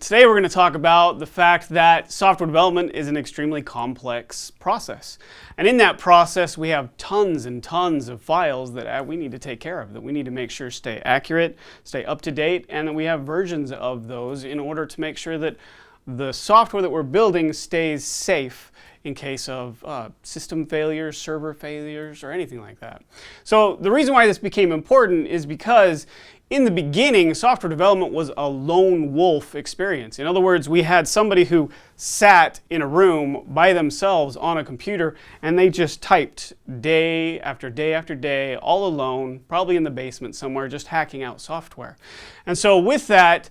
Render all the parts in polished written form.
Today we're going to talk about the fact that software development is an extremely complex process. And in that process we have tons and tons of files that we need to take care of, that we need to make sure stay accurate, stay up to date, and that we have versions of those in order to make sure that the software that we're building stays safe in case of system failures, server failures, or anything like that. So the reason why this became important is because in the beginning, software development was a lone wolf experience. In other words, we had somebody who sat in a room by themselves on a computer and they just typed day after day after day, all alone, probably in the basement somewhere, just hacking out software. And so with that,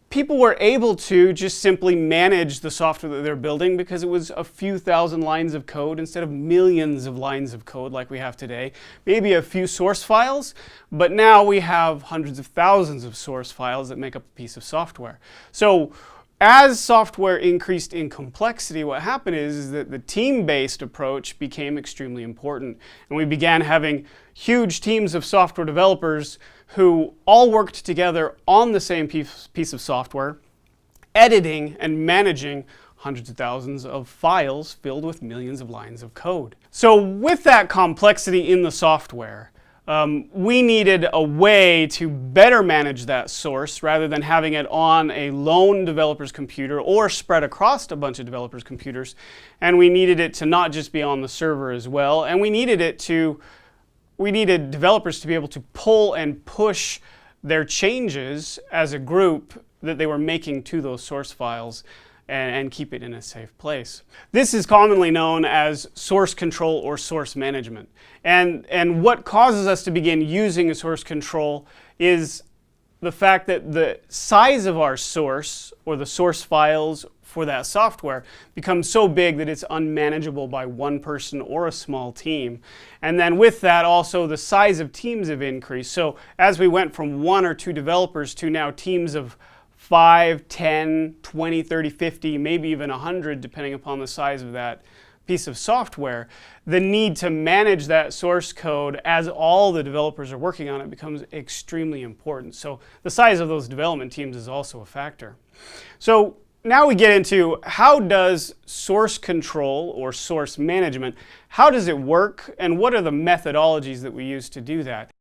people were able to just simply manage the software that they're building because it was a few thousand lines of code instead of millions of lines of code like we have today. Maybe a few source files, but now we have hundreds of thousands of source files that make up a piece of software. So as software increased in complexity, what happened is that the team-based approach became extremely important. And we began having huge teams of software developers who all worked together on the same piece of software, editing and managing hundreds of thousands of files filled with millions of lines of code. So with that complexity in the software, we needed a way to better manage that source rather than having it on a lone developer's computer or spread across a bunch of developers' computers. And we needed it to not just be on the server as well, and we needed developers to be able to pull and push their changes as a group that they were making to those source files and keep it in a safe place. This is commonly known as source control or source management. And what causes us to begin using a source control is the fact that the size of our source or the source files for that software becomes so big that it's unmanageable by one person or a small team. And then with that also the size of teams have increased. So as we went from 1 or 2 developers to now teams of 5, 10, 20, 30, 50, maybe even 100 depending upon the size of that piece of software, the need to manage that source code as all the developers are working on it becomes extremely important. So the size of those development teams is also a factor. So now we get into how does source control or source management, how does it work and what are the methodologies that we use to do that?